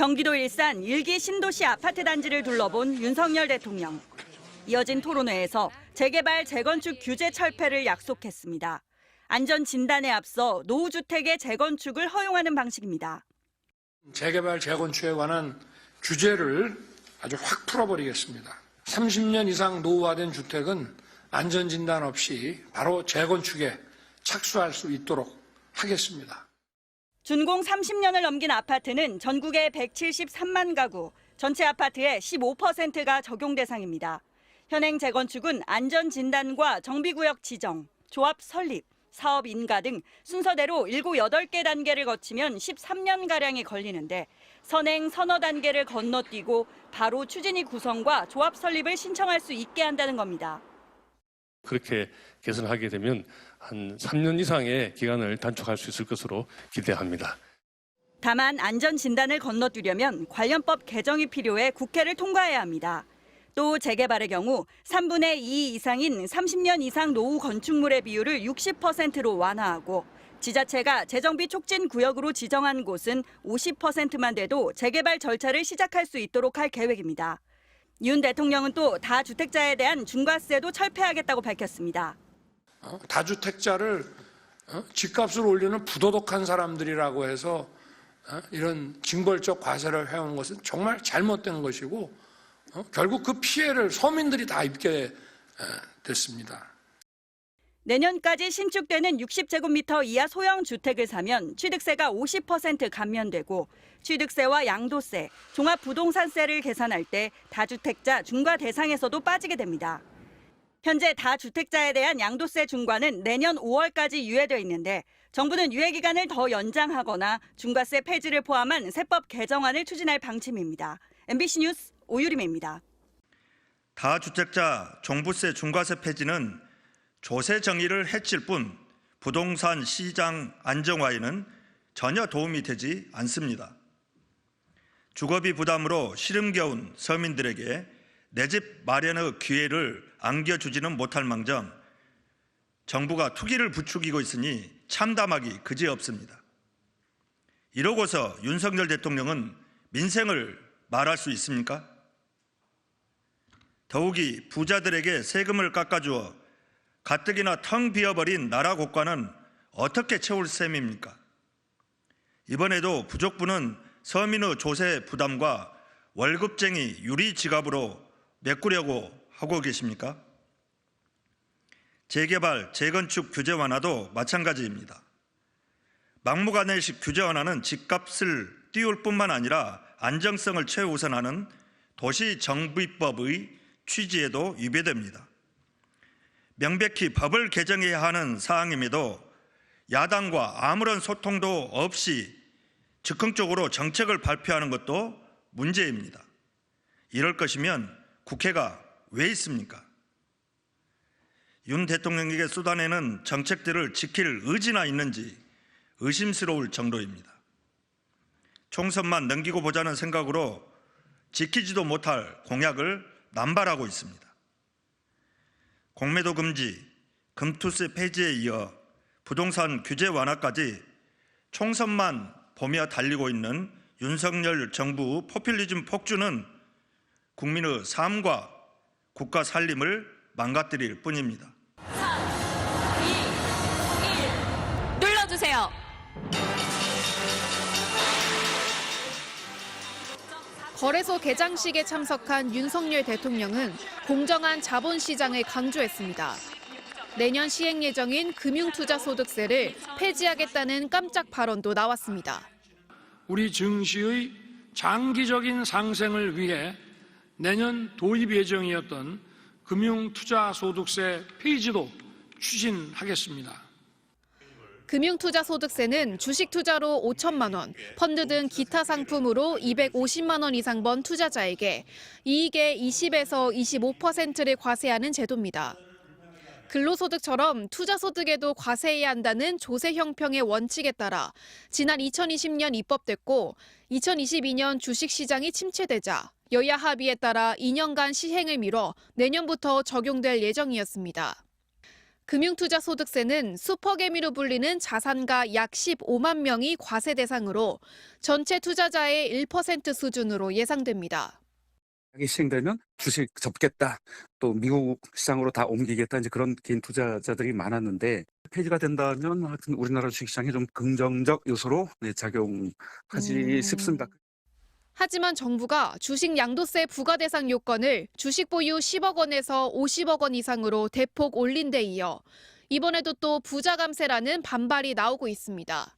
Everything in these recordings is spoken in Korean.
경기도 일산 일기 신도시 아파트 단지를 둘러본 윤석열 대통령. 이어진 토론회에서 재개발, 재건축 규제 철폐를 약속했습니다. 안전 진단에 앞서 노후주택의 재건축을 허용하는 방식입니다. 재개발, 재건축에 관한 규제를 아주 확 풀어버리겠습니다. 30년 이상 노후화된 주택은 안전진단 없이 바로 재건축에 착수할 수 있도록 하겠습니다. 준공 30년을 넘긴 아파트는 전국의 173만 가구, 전체 아파트의 15%가 적용 대상입니다. 현행 재건축은 안전진단과 정비구역 지정, 조합 설립, 사업 인가 등 순서대로 7, 8개 단계를 거치면 13년가량이 걸리는데 선행 서너 단계를 건너뛰고 바로 추진위 구성과 조합 설립을 신청할 수 있게 한다는 겁니다. 그렇게 개선하게 되면 한 3년 이상의 기간을 단축할 수 있을 것으로 기대합니다. 다만 안전진단을 건너뛰려면 관련법 개정이 필요해 국회를 통과해야 합니다. 또 재개발의 경우 3분의 2 이상인 30년 이상 노후 건축물의 비율을 60%로 완화하고 지자체가 재정비 촉진 구역으로 지정한 곳은 50%만 돼도 재개발 절차를 시작할 수 있도록 할 계획입니다. 윤 대통령은 또 다주택자에 대한 중과세도 철폐하겠다고 밝혔습니다. 다주택자를 집값을 올리는 부도덕한 사람들이라고 해서 이런 징벌적 과세를 해온 것은 정말 잘못된 것이고 결국 그 피해를 서민들이 다 입게 됐습니다. 내년까지 신축되는 60제곱미터 이하 소형 주택을 사면 취득세가 50% 감면되고 취득세와 양도세, 종합부동산세를 계산할 때 다주택자 중과 대상에서도 빠지게 됩니다. 현재 다주택자에 대한 양도세 중과는 내년 5월까지 유예되어 있는데 정부는 유예 기간을 더 연장하거나 중과세 폐지를 포함한 세법 개정안을 추진할 방침입니다. MBC 뉴스 오유림입니다. 다주택자 종부세 중과세 폐지는 조세 정의를 해칠 뿐 부동산 시장 안정화에는 전혀 도움이 되지 않습니다. 주거비 부담으로 시름겨운 서민들에게 내 집 마련의 기회를 안겨주지는 못할 망정 정부가 투기를 부추기고 있으니 참담하기 그지없습니다. 이러고서 윤석열 대통령은 민생을 말할 수 있습니까? 더욱이 부자들에게 세금을 깎아주어 가뜩이나 텅 비어버린 나라 곳간은 어떻게 채울 셈입니까? 이번에도 부족분은 서민의 조세 부담과 월급쟁이 유리 지갑으로 메꾸려고 하고 계십니까? 재개발, 재건축 규제 완화도 마찬가지입니다. 막무가내식 규제 완화는 집값을 띄울 뿐만 아니라 안정성을 최우선하는 도시정비법의 취지에도 위배됩니다. 명백히 법을 개정해야 하는 사항임에도 야당과 아무런 소통도 없이 즉흥적으로 정책을 발표하는 것도 문제입니다. 이럴 것이면 국회가 왜 있습니까? 윤 대통령에게 쏟아내는 정책들을 지킬 의지나 있는지 의심스러울 정도입니다. 총선만 넘기고 보자는 생각으로 지키지도 못할 공약을 남발하고 있습니다. 공매도 금지, 금투세 폐지에 이어 부동산 규제 완화까지 총선만 보며 달리고 있는 윤석열 정부 포퓰리즘 폭주는 국민의 삶과 국가 살림을 망가뜨릴 뿐입니다. 3, 2, 1 눌러주세요. 거래소 개장식에 참석한 윤석열 대통령은 공정한 자본시장을 강조했습니다. 내년 시행 예정인 금융투자소득세를 폐지하겠다는 깜짝 발언도 나왔습니다. 우리 증시의 장기적인 상생을 위해 내년 도입 예정이었던 금융투자소득세 폐지도 추진하겠습니다. 금융투자소득세는 주식투자로 5천만 원, 펀드 등 기타 상품으로 250만 원 이상 번 투자자에게 이익의 20에서 25%를 과세하는 제도입니다. 근로소득처럼 투자소득에도 과세해야 한다는 조세 형평의 원칙에 따라 지난 2020년 입법됐고 2022년 주식시장이 침체되자 여야 합의에 따라 2년간 시행을 미뤄 내년부터 적용될 예정이었습니다. 금융투자소득세는 슈퍼개미로 불리는 자산가 약 15만 명이 과세 대상으로 전체 투자자의 1% 수준으로 예상됩니다. 이게 시행되면 주식 접겠다, 또 미국 시장으로 다 옮기겠다, 이제 그런 개인 투자자들이 많았는데 폐지가 된다면 하여튼 우리나라 주식시장에 좀 긍정적 요소로 작용하지 싶습니다. 하지만 정부가 주식 양도세 부과 대상 요건을 주식 보유 10억 원에서 50억 원 이상으로 대폭 올린 데 이어 이번에도 또 부자 감세라는 반발이 나오고 있습니다.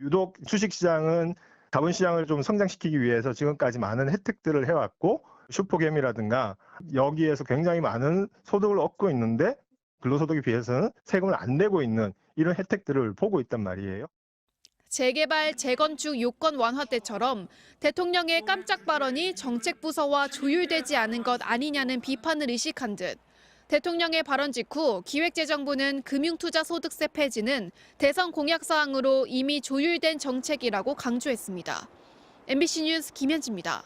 유독 주식시장은 자본시장을 좀 성장시키기 위해서 지금까지 많은 혜택들을 해왔고 슈퍼개미라든가 여기에서 굉장히 많은 소득을 얻고 있는데 근로소득에 비해서는 세금을 안 내고 있는 이런 혜택들을 보고 있단 말이에요. 재개발, 재건축 요건 완화 때처럼 대통령의 깜짝 발언이 정책 부서와 조율되지 않은 것 아니냐는 비판을 의식한 듯 대통령의 발언 직후 기획재정부는 금융투자소득세 폐지는 대선 공약 사항으로 이미 조율된 정책이라고 강조했습니다. MBC 뉴스 김현지입니다.